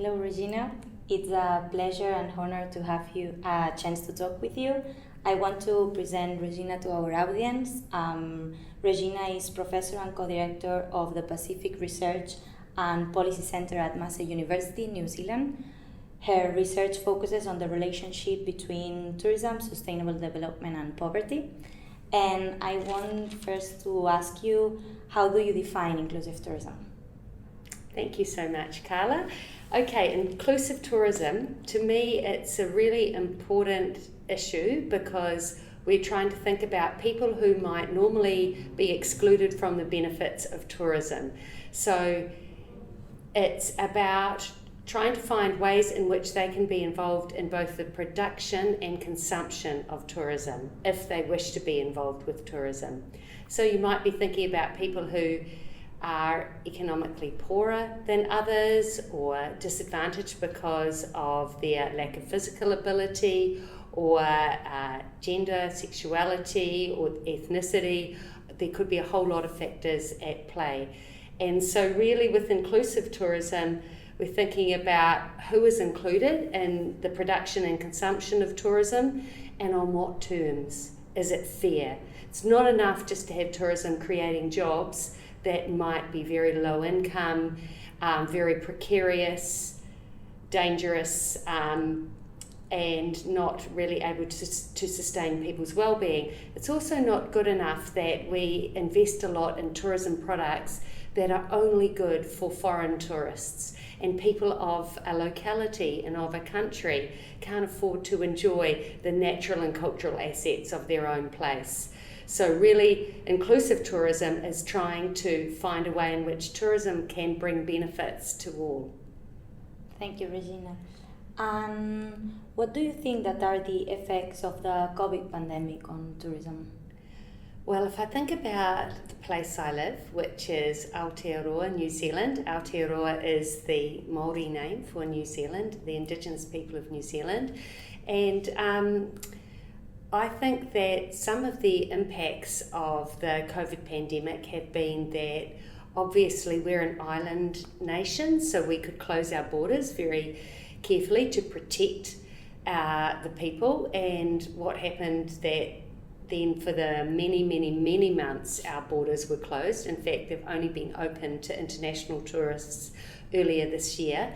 Hello, Regina. It's a pleasure and honor to have you a chance to talk with you. I want to present Regina to our audience. Regina is professor and co-director of the Pacific Research and Policy Centre at Massey University, New Zealand. Her research focuses on the relationship between tourism, sustainable development, and poverty. And I want first to ask you, how do you define inclusive tourism? Thank you so much, Carla. Okay, inclusive tourism, to me it's a really important issue because we're trying to think about people who might normally be excluded from the benefits of tourism. So it's about trying to find ways in which they can be involved in both the production and consumption of tourism if they wish to be involved with tourism. So you might be thinking about people who are economically poorer than others or disadvantaged because of their lack of physical ability or gender, sexuality or ethnicity. There could be a whole lot of factors at play. And so really with inclusive tourism, we're thinking about who is included in the production and consumption of tourism and on what terms. Is it fair? It's not enough just to have tourism creating jobs that might be very low income, very precarious, dangerous, and not really able to sustain people's well-being. It's also not good enough that we invest a lot in tourism products that are only good for foreign tourists, and people of a locality and of a country can't afford to enjoy the natural and cultural assets of their own place. So really, inclusive tourism is trying to find a way in which tourism can bring benefits to all. Thank you, Regina. What do you think that are the effects of the COVID pandemic on tourism? Well, if I think about the place I live, which is Aotearoa, New Zealand. Aotearoa is the Māori name for New Zealand, the Indigenous people of New Zealand. And I think that some of the impacts of the COVID pandemic have been that obviously we're an island nation, so we could close our borders very carefully to protect the people. And what happened that then for the many months our borders were closed. In fact, they've only been open to international tourists earlier this year.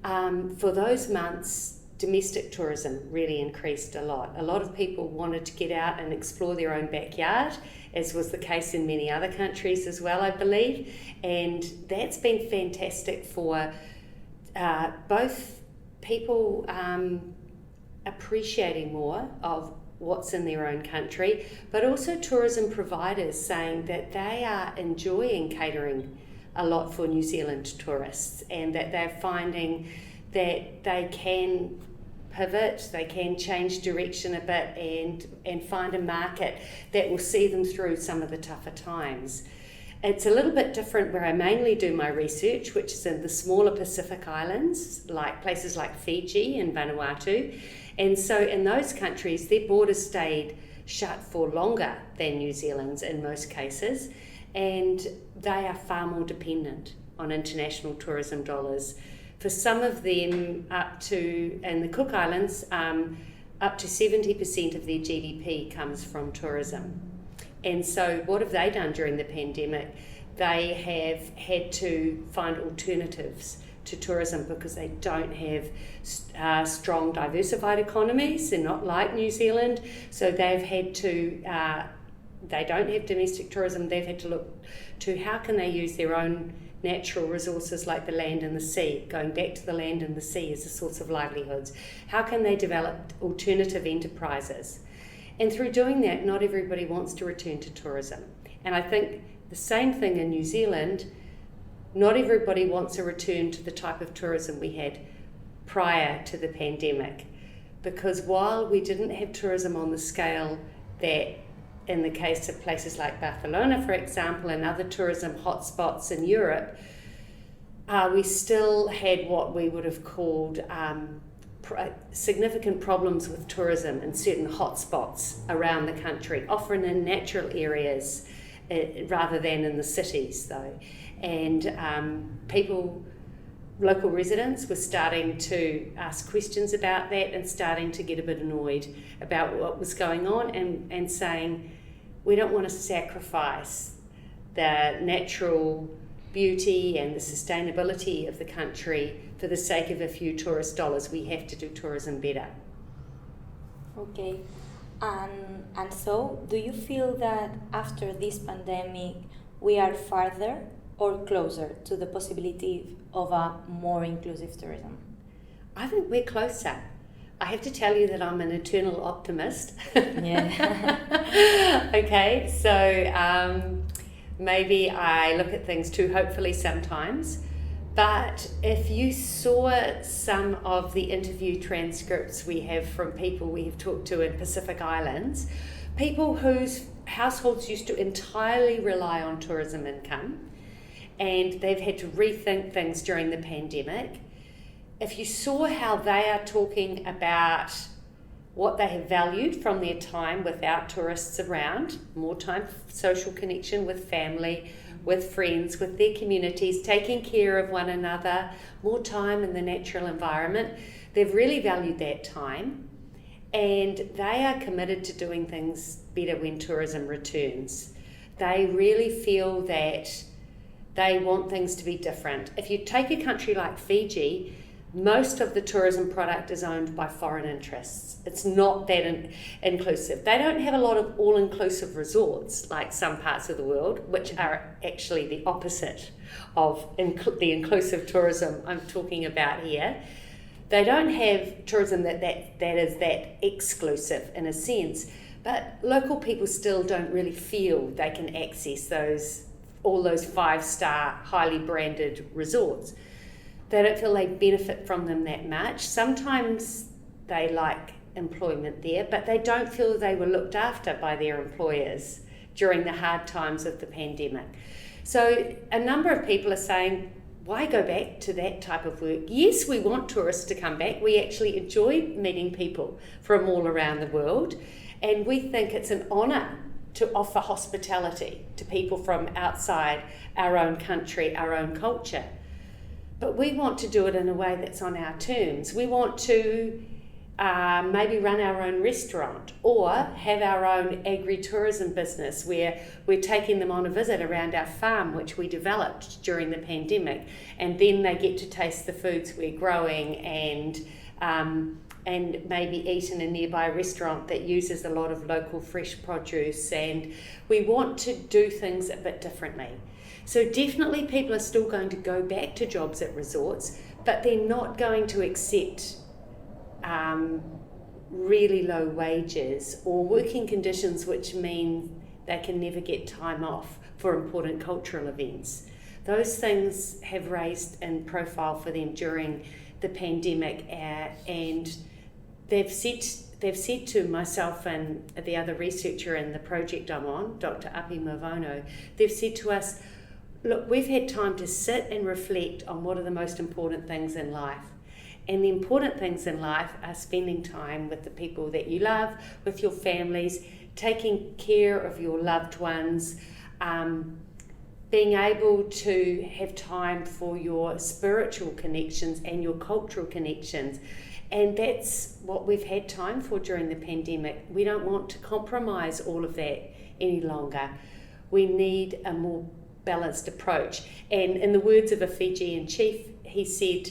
For those months, domestic tourism really increased a lot. A lot of people wanted to get out and explore their own backyard, as was the case in many other countries as well, I believe. And that's been fantastic for both people appreciating more of what's in their own country, but also tourism providers saying that they are enjoying catering a lot for New Zealand tourists and that they're finding that they can pivot, they can change direction a bit and find a market that will see them through some of the tougher times. It's a little bit different where I mainly do my research, which is in the smaller Pacific islands, like places like Fiji and Vanuatu. And so in those countries, their borders stayed shut for longer than New Zealand's in most cases, and they are far more dependent on international tourism dollars. For some of them, in the Cook Islands, up to 70% of their GDP comes from tourism. And so what have they done during the pandemic? They have had to find alternatives to tourism because they don't have strong diversified economies. They're not like New Zealand. So they've had to, they don't have domestic tourism. They've had to look to how can they use their own natural resources like the land and the sea, going back to the land and the sea as a source of livelihoods. How can they develop alternative enterprises? And through doing that, not everybody wants to return to tourism. And I think the same thing in New Zealand, not everybody wants a return to the type of tourism we had prior to the pandemic. Because while we didn't have tourism on the scale that in the case of places like Barcelona, for example, and other tourism hotspots in Europe, we still had what we would have called significant problems with tourism in certain hotspots around the country, often in natural areas rather than in the cities though. And people local residents were starting to ask questions about that and starting to get a bit annoyed about what was going on and saying, we don't want to sacrifice the natural beauty and the sustainability of the country for the sake of a few tourist dollars. We have to do tourism better. Okay. And so, do you feel that after this pandemic, we are farther or closer to the possibility of a more inclusive tourism? I think we're closer. I have to tell you that I'm an eternal optimist. Yeah. Okay, so maybe I look at things too hopefully sometimes. But if you saw some of the interview transcripts we have from people we have talked to in Pacific Islands, people whose households used to entirely rely on tourism income, and they've had to rethink things during the pandemic. If you saw how they are talking about what they have valued from their time without tourists around, more time for social connection with family, with friends, with their communities, taking care of one another, more time in the natural environment, they've really valued that time, and they are committed to doing things better when tourism returns. They really feel that they want things to be different. If you take a country like Fiji, most of the tourism product is owned by foreign interests. It's not that inclusive. They don't have a lot of all-inclusive resorts like some parts of the world, which are actually the opposite of the inclusive tourism I'm talking about here. They don't have tourism that is that exclusive in a sense, but local people still don't really feel they can access all those 5-star highly branded resorts. They don't feel they benefit from them that much. Sometimes they like employment there, but they don't feel they were looked after by their employers during the hard times of the pandemic. So a number of people are saying, why go back to that type of work? Yes, we want tourists to come back. We actually enjoy meeting people from all around the world, and we think it's an honour to offer hospitality to people from outside our own country, our own culture. But we want to do it in a way that's on our terms. We want to maybe run our own restaurant or have our own agri-tourism business where we're taking them on a visit around our farm, which we developed during the pandemic, and then they get to taste the foods we're growing and maybe eat in a nearby restaurant that uses a lot of local fresh produce. And we want to do things a bit differently. So definitely people are still going to go back to jobs at resorts, but they're not going to accept really low wages or working conditions which mean they can never get time off for important cultural events. Those things have raised in profile for them during the pandemic, and they've said to myself and the other researcher in the project I'm on, Dr. Api Mavono, they've said to us, look, we've had time to sit and reflect on what are the most important things in life. And the important things in life are spending time with the people that you love, with your families, taking care of your loved ones, being able to have time for your spiritual connections and your cultural connections. And that's what we've had time for during the pandemic. We don't want to compromise all of that any longer. We need a more balanced approach. And in the words of a Fijian chief, he said,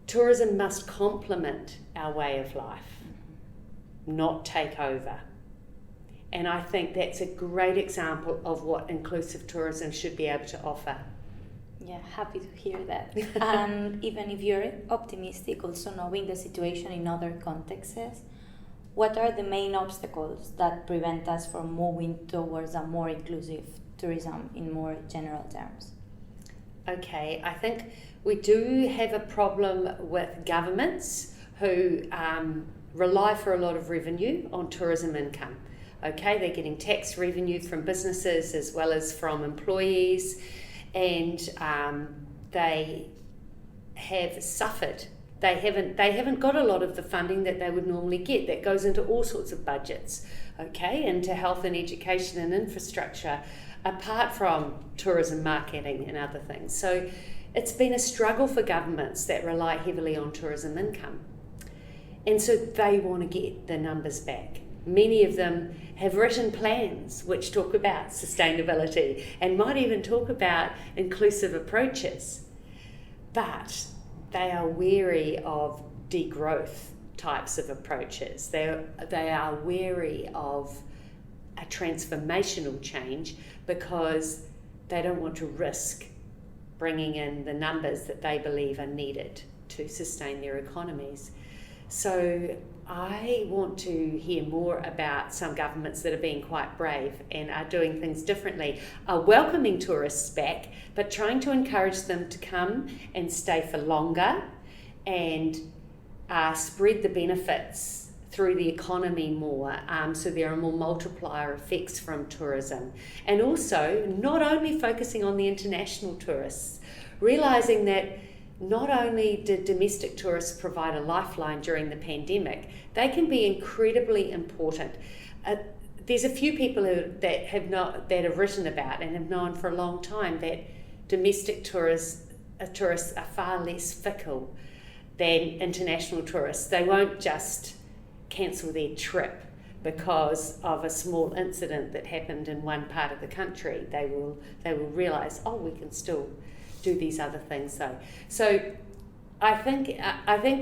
tourism must complement our way of life, not take over. And I think that's a great example of what inclusive tourism should be able to offer. Yeah, happy to hear that. And even if you're optimistic, also knowing the situation in other contexts, what are the main obstacles that prevent us from moving towards a more inclusive tourism in more general terms? Okay, I think we do have a problem with governments who rely for a lot of revenue on tourism income. Okay, they're getting tax revenue from businesses as well as from employees, and they have suffered. They haven't got a lot of the funding that they would normally get. That goes into all sorts of budgets, okay, into health and education and infrastructure, apart from tourism marketing and other things. So it's been a struggle for governments that rely heavily on tourism income. And so they want to get the numbers back. Many of them have written plans which talk about sustainability and might even talk about inclusive approaches. But they are wary of degrowth types of approaches. They are wary of a transformational change because they don't want to risk bringing in the numbers that they believe are needed to sustain their economies. So I want to hear more about some governments that are being quite brave and are doing things differently, are welcoming tourists back, but trying to encourage them to come and stay for longer and spread the benefits through the economy more, so there are more multiplier effects from tourism. And also, not only focusing on the international tourists, realising that not only did domestic tourists provide a lifeline during the pandemic, they can be incredibly important. There's a few people that have written about and have known for a long time that domestic tourists are far less fickle than international tourists. They won't just cancel their trip because of a small incident that happened in one part of the country. They will realise, we can still do these other things though. So I think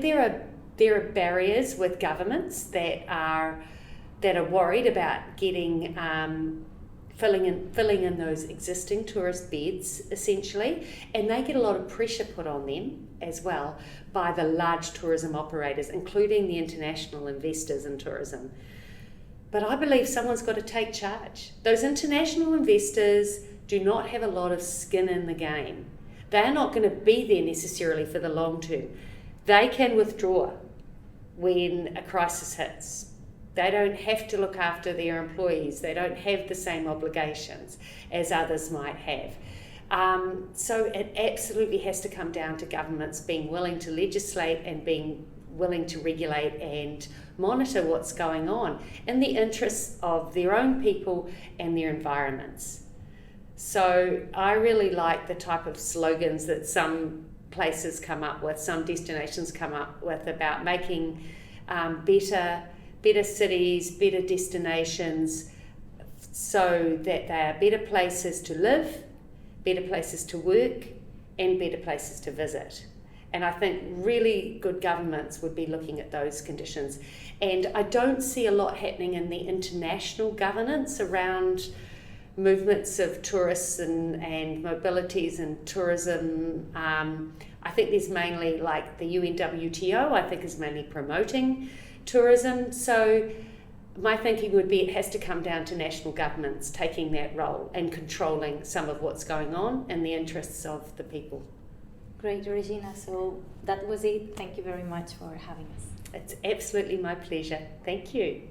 there are barriers with governments that are worried about getting filling in those existing tourist beds essentially, and they get a lot of pressure put on them as well by the large tourism operators, including the international investors in tourism. But I believe someone's got to take charge. Those international investors do not have a lot of skin in the game. They're not going to be there necessarily for the long term. They can withdraw when a crisis hits. They don't have to look after their employees. They don't have the same obligations as others might have. So it absolutely has to come down to governments being willing to legislate and being willing to regulate and monitor what's going on in the interests of their own people and their environments. So I really like the type of slogans that some places come up with, some destinations come up with about making better cities, better destinations, so that they are better places to live, better places to work, and better places to visit. And I think really good governments would be looking at those conditions. And I don't see a lot happening in the international governance around movements of tourists and mobilities and tourism. I think there's mainly like the UNWTO, I think is mainly promoting tourism. So my thinking would be it has to come down to national governments taking that role and controlling some of what's going on in the interests of the people. Great, Regina. So that was it. Thank you very much for having us. It's absolutely my pleasure. Thank you.